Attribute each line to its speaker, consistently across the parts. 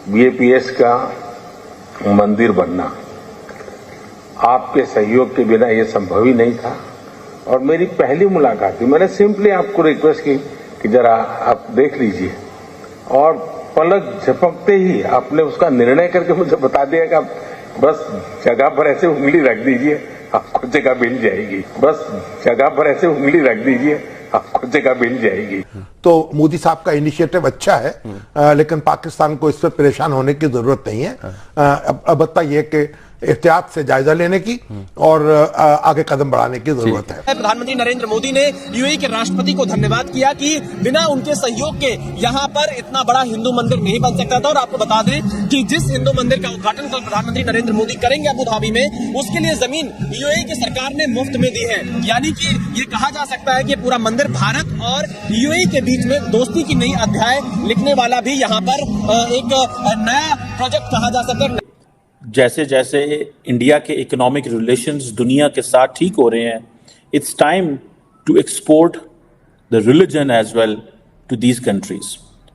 Speaker 1: BAPS का मंदिर बनना आपके सहयोग के बिना ये संभव ही नहीं था। और मेरी पहली मुलाकात थी, मैंने सिंपली आपको रिक्वेस्ट की कि जरा आप देख लीजिए, और पलक झपकते ही आपने उसका निर्णय करके मुझे बता दिया कि आप बस जगह पर ऐसे उंगली रख दीजिए, आपको जगह मिल जाएगी। बस जगह पर ऐसे उंगली रख दीजिए, आपको जगह मिल जाएगी।
Speaker 2: तो मोदी साहब का इनिशिएटिव अच्छा है, लेकिन पाकिस्तान को इस पर परेशान होने की जरूरत नहीं है। अब बताइए कि एहतियात से जायजा लेने की और आगे कदम बढ़ाने की जरूरत है।
Speaker 3: प्रधानमंत्री नरेंद्र मोदी ने यूएई के राष्ट्रपति को धन्यवाद किया कि बिना उनके सहयोग के यहाँ पर इतना बड़ा हिंदू मंदिर नहीं बन सकता था। और आपको बता दें कि जिस हिंदू मंदिर का उद्घाटन कल प्रधानमंत्री नरेंद्र मोदी करेंगे अबू धाबी में, उसके लिए जमीन यूएई की सरकार ने मुफ्त में दी है। यानी कि ये कहा जा सकता है कि पूरा मंदिर भारत और यूएई के बीच में दोस्ती की नई अध्याय लिखने वाला भी यहाँ पर एक नया प्रोजेक्ट कहा जा सकता है।
Speaker 4: जैसे जैसे इंडिया के इकोनॉमिक रिलेशंस दुनिया के साथ ठीक हो रहे हैं, it's time to export the religion as well to these countries.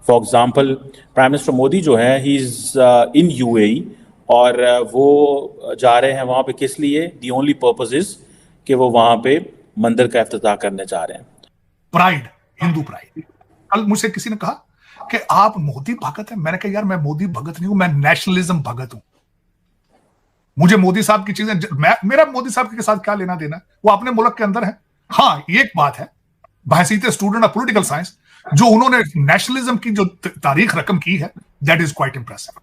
Speaker 4: For example, prime minister Modi जो है, ही इज इन यूएई, और वो जा रहे हैं वहाँ पे किस लिए? दी ओनली पर्पस इज कि वो वहाँ पे मंदिर का इफ्तिताह करने जा रहे हैं।
Speaker 5: Pride, Hindu pride. कल मुझसे किसी ने कहा कि आप मोदी भगत हैं। मैंने कहा यार, मैं मोदी भगत नहीं हूं, मैं नेशनलिज्म भगत हूं। मुझे मोदी साहब की चीजें, मेरा मोदी साहब के साथ क्या लेना देना, वो अपने मुल्क के अंदर है। हाँ, एक बात है, बहसीत स्टूडेंट ऑफ पॉलिटिकल साइंस, जो उन्होंने नेशनलिज्म की जो तारीख रकम की है, दैट इज क्वाइट इंप्रेसिव।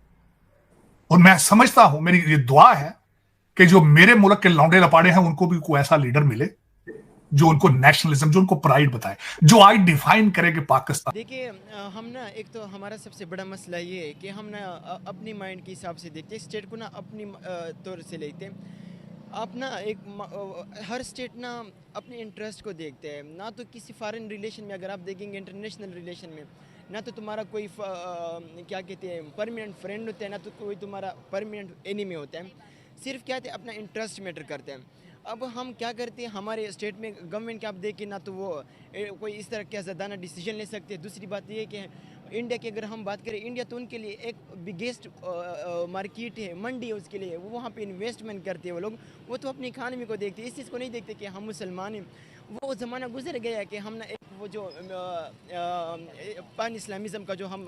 Speaker 5: और मैं समझता हूं, मेरी ये दुआ है कि जो मेरे मुल्क के लौंडे लपाड़े हैं, उनको भी कोई ऐसा लीडर मिले जो उनको नेशनलिज्म, जो उनको प्राइड बताए, जो आई डिफाइन करेगा पाकिस्तान।
Speaker 6: देखिए, हम ना, एक तो हमारा सबसे बड़ा मसला ये है कि हम ना अपनी माइंड के हिसाब से देखते हैं, स्टेट को ना अपनी तौर से लेते हैं। आप ना हर स्टेट ना अपने इंटरेस्ट को देखते हैं, ना तो किसी फॉरेन रिलेशन में अगर आप देखेंगे, इंटरनेशनल रिलेशन में ना तो तुम्हारा कोई क्या कहते हैं परमानेंट फ्रेंड होता है, ना तो कोई तुम्हारा परमानेंट एनिमी होता है। सिर्फ क्या कहते हैं, अपना इंटरेस्ट मैटर करते हैं। अब हम क्या करते हैं, हमारे स्टेट में गवर्नमेंट के आप देखें ना तो वो कोई इस तरह के आज़ादाना डिसीजन ले सकते हैं। दूसरी बात ये है कि इंडिया की अगर हम बात करें, इंडिया तो उनके लिए एक बिगेस्ट मार्केट है, मंडी है उसके लिए। वो वहाँ पे इन्वेस्टमेंट करते हैं वो लोग, वो तो अपनी इकानमी को देखते हैं, इस चीज़ को नहीं देखते कि हम मुसलमान हैं। वो ज़माना गुजर गया है कि हम ना एक वो जो पैन इस्लामिज़म का जो हम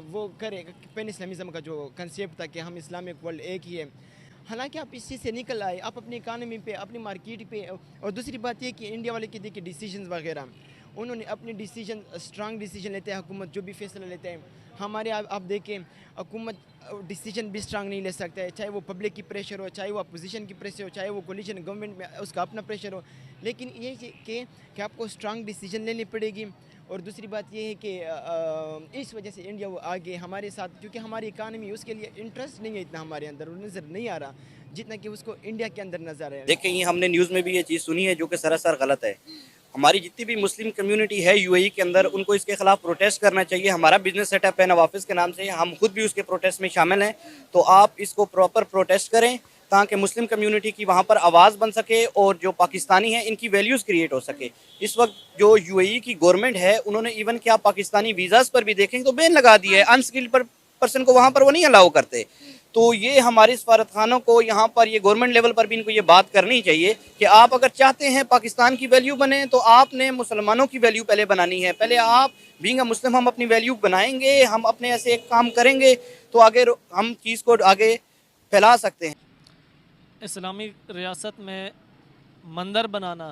Speaker 6: वो करें, पैन इस्लामिज़म का जो कंसेप्ट था कि हम इस्लामिक वर्ल्ड एक ही है। हालांकि आप इस चीज़ से निकल आए, आप अपनी इकानमी पे, अपनी मार्केट पे। और दूसरी बात ये कि इंडिया वाले के देखिए डिसीजंस वगैरह, उन्होंने अपने डिसीजन स्ट्रांग डिसीजन लेते हैं, हुकूमत जो भी फैसला लेते हैं। हमारे आप देखें, हुकूमत डिसीजन भी स्ट्रांग नहीं ले सकता है, चाहे वो पब्लिक की प्रेशर हो, चाहे वो अपोजिशन की प्रेशर हो, चाहे वो कोलिशन गवर्नमेंट में उसका अपना प्रेशर हो। लेकिन ये कि आपको स्ट्रांग डिसीजन लेनी पड़ेगी। और दूसरी बात ये है कि इस वजह से इंडिया वो आगे हमारे साथ, क्योंकि हमारी इकानमी उसके लिए इंटरेस्ट नहीं है इतना हमारे अंदर, वो नज़र नहीं आ रहा जितना कि उसको इंडिया के अंदर नज़र आ रहा है।
Speaker 7: देखें, ये हमने न्यूज़ में भी ये चीज़ सुनी है जो कि सरासर गलत है। हमारी जितनी भी मुस्लिम कम्युनिटी है यूएई के अंदर, उनको इसके खिलाफ प्रोटेस्ट करना चाहिए। हमारा बिजनेस सेटअप है नवाफिस के नाम से, हम खुद भी उसके प्रोटेस्ट में शामिल हैं। तो आप इसको प्रॉपर प्रोटेस्ट करें ताकि मुस्लिम कम्युनिटी की वहाँ पर आवाज़ बन सके और जो पाकिस्तानी हैं इनकी वैल्यूज़ क्रिएट हो सके। इस वक्त जो यूएई की गवर्नमेंट है, उन्होंने इवन क्या पाकिस्तानी वीज़ाज़ पर भी देखें तो बैन लगा दिया है, अनस्किल्ड पर्सन को वहाँ पर वो नहीं अलाउ करते। तो ये हमारे सफारतखानों को यहाँ पर, ये गवर्नमेंट लेवल पर भी इनको ये बात करनी चाहिए कि आप अगर चाहते हैं पाकिस्तान की वैल्यू बने तो आपने मुसलमानों की वैल्यू पहले बनानी है। पहले आप बीइंग अ मुस्लिम, हम अपनी वैल्यू बनाएंगे, हम अपने ऐसे एक काम करेंगे तो आगे हम चीज़ को आगे फैला सकते हैं।
Speaker 8: इस्लामी रियासत में मंदिर बनाना,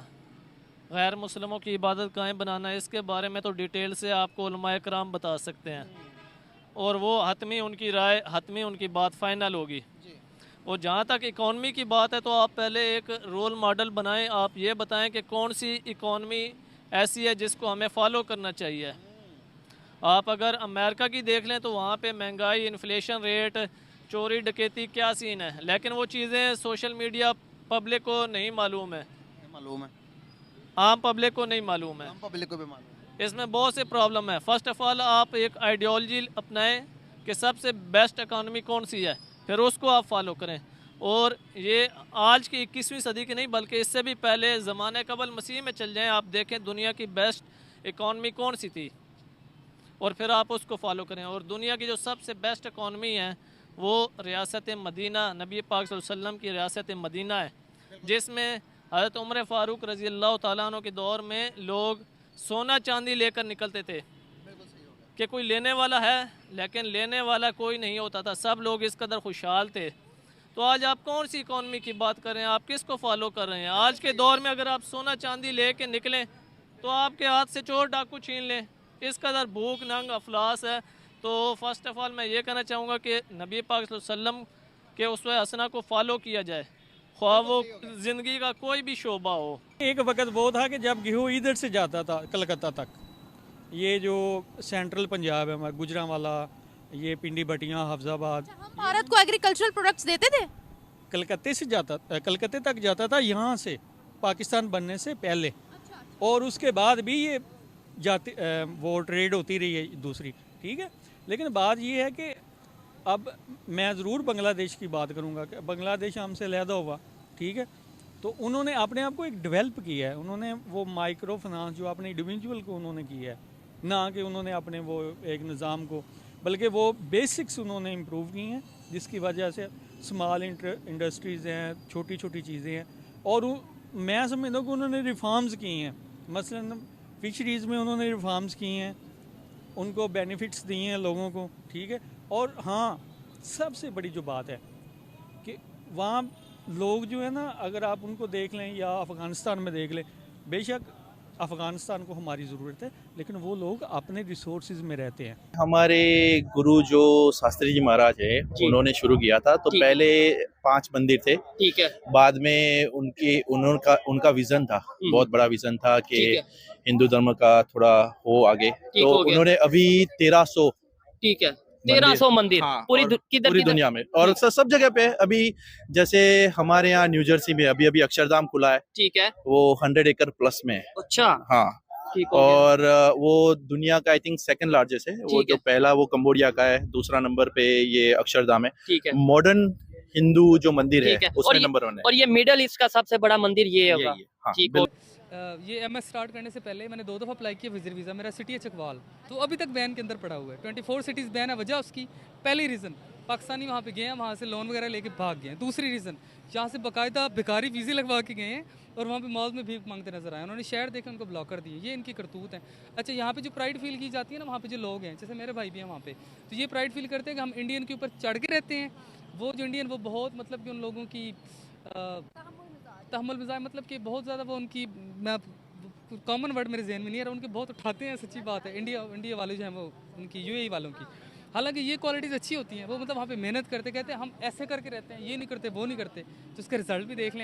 Speaker 8: गैर मुस्लिमों की इबादत गाहें बनाना, इसके बारे में तो डिटेल से आपको उलमाए कराम बता सकते हैं, और वो हतमी उनकी राय, हतमी उनकी बात फाइनल होगी। और जहाँ तक इकॉनमी की बात है, तो आप पहले एक रोल मॉडल बनाएं। आप ये बताएं कि कौन सी इकॉनमी ऐसी है जिसको हमें फॉलो करना चाहिए। आप अगर अमेरिका की देख लें तो वहाँ पे महंगाई, इन्फ्लेशन रेट, चोरी डकैती क्या सीन है, लेकिन वो चीज़ें सोशल मीडिया पब्लिक को नहीं मालूम है, आम पब्लिक को नहीं मालूम है,
Speaker 9: पब्लिक को भी मालूम है।
Speaker 8: इसमें बहुत से प्रॉब्लम है। फर्स्ट ऑफ ऑल आप एक आइडियोलॉजी अपनाएं कि सबसे बेस्ट इकॉनमी कौन सी है, फिर उसको आप फॉलो करें। और ये आज की 21वीं सदी की नहीं बल्कि इससे भी पहले ज़माने कबल मसीह में चल जाएं, आप देखें दुनिया की बेस्ट इकॉनमी कौन सी थी। और फिर आप उसको फॉलो करें। और दुनिया की जो सबसे बेस्ट इकॉनमी है वो रियासत मदीना, नबी पाक सल्लल्लाहु अलैहि वसल्लम की रियासत मदीना है, जिसमें हज़रत उमर फ़ारूक रज़ी अल्लाह तआला अन्हु के दौर में लोग सोना चांदी लेकर निकलते थे कि कोई लेने वाला है, लेकिन लेने वाला कोई नहीं होता था, सब लोग इस कदर खुशहाल थे। तो आज आप कौन सी इकॉनमी की बात कर रहे हैं, आप किसको फॉलो कर रहे हैं? आज के दौर में अगर आप सोना चांदी ले के निकलें तो आपके हाथ से चोर डाकू छीन लें, इस कदर भूख नंग अफलास है। तो फर्स्ट ऑफ ऑल मैं ये कहना चाहूँगा कि नबी पाक सल्लल्लाहु अलैहि वसल्लम के उसवे हसना को फॉलो किया जाए, ख्वाह वो ज़िंदगी का कोई भी शोबा हो।
Speaker 9: एक वक्त वो था कि जब गेहूँ इधर से जाता था कलकत्ता तक, ये जो सेंट्रल पंजाब है हमारा, गुजरांवाला, ये पिंडी बटियाँ, हफ्जाबाद,
Speaker 10: हम भारत को एग्रीकल्चरल प्रोडक्ट्स देते थे।
Speaker 9: कलकत्ते तक जाता था यहाँ से, पाकिस्तान बनने से पहले। और उसके बाद भी ये जाती वो ट्रेड होती रही है दूसरी, ठीक है। लेकिन बात ये है कि अब मैं ज़रूर बांग्लादेश की बात करूँगा कि बांग्लादेश हमसे अलहदा हुआ, ठीक है, तो उन्होंने अपने आप को एक डेवलप किया है। उन्होंने वो माइक्रो फाइनेंस जो अपने इंडिविजुअल को उन्होंने किया है, ना कि उन्होंने अपने वो एक निज़ाम को, बल्कि वो बेसिक्स उन्होंने इम्प्रूव की हैं, जिसकी वजह से स्मॉल इंडस्ट्रीज़ हैं, छोटी छोटी चीज़ें हैं। और मैं समझता हूँ कि उन्होंने रिफॉर्म्स की हैं, मसलन फिशरीज़ में उन्होंने रिफॉर्म्स की हैं, उनको बेनिफिट्स दिए हैं लोगों को, ठीक है। और हाँ, सबसे बड़ी जो बात है कि वहाँ लोग जो है ना, अगर आप उनको देख लें या अफ़गानिस्तान में देख लें, बेशक अफ़गानिस्तान को हमारी ज़रूरत है, लेकिन वो लोग अपने रिसोर्सेज में रहते हैं।
Speaker 11: हमारे गुरु जो शास्त्री जी महाराज है, उन्होंने शुरू किया था, तो पहले 5 मंदिर थे, ठीक है। बाद में उनका विजन था, बहुत बड़ा विजन था कि हिंदू धर्म का थोड़ा हो आगे, तो उन्होंने अभी 1300,
Speaker 12: ठीक है, 1300 मंदिर,
Speaker 11: हाँ,
Speaker 12: पूरी दुनिया में,
Speaker 11: और सब जगह पे। अभी जैसे हमारे यहाँ न्यू जर्सी में अभी अक्षरधाम खुला है,
Speaker 12: ठीक है,
Speaker 11: वो 100 एकड़ प्लस में है।
Speaker 12: अच्छा,
Speaker 11: हाँ, और वो दुनिया का आई थिंक सेकंड लार्जेस्ट है। वो जो पहला वो कंबोडिया का है, दूसरा नंबर पे ये अक्षरधाम है, ठीक है। मॉडर्न हिंदू जो मंदिर है उसमें नंबर 1 है।
Speaker 12: और ये मिडल ईस्ट का सबसे बड़ा मंदिर ये होगा, ठीक है।
Speaker 13: ये MS स्टार्ट करने से पहले मैंने 2 दफ़ा अप्लाई किया विजिट वीज़ा, मेरा सिटी है चकवाल, तो अभी तक बैन के अंदर पड़ा हुआ है। 24 सिटीज़ बैन है। वजह उसकी पहली रीज़न पाकिस्तानी वहाँ पे गए हैं, वहाँ से लोन वगैरह लेके भाग गए हैं। दूसरी रीज़न यहाँ से बाकायदा भिखारी वीज़े लगवा के गए हैं और वहाँ पे मॉल में भीख मांगते नजर आए, उन्होंने शहर देखे उनको ब्लॉक कर दिए। ये इनकी करतूत है। अच्छा, यहाँ पे जो प्राइड फील की जाती है ना, वहाँ पे जो लोग हैं, जैसे मेरे भाई भी हैं वहाँ पे, तो ये प्राइड फील करते हैं कि हम इंडियन के ऊपर चढ़ के रहते हैं। वो जो इंडियन, वो बहुत मतलब कि उन लोगों की तहम्मुल मिजाज, मतलब कि बहुत ज़्यादा वो उनकी, मैं कॉमन वर्ड मेरे जहन में नहीं आ रहा, उनके बहुत उठाते हैं, सच्ची बात है। इंडिया वाले जो हैं वो उनकी UAE वालों की, हालांकि ये क्वालिटीज़ अच्छी होती हैं। वो मतलब वहाँ पे मेहनत करते, कहते हैं हम ऐसे करके रहते हैं, ये नहीं करते, वो नहीं करते, तो उसका रिजल्ट भी देख लें।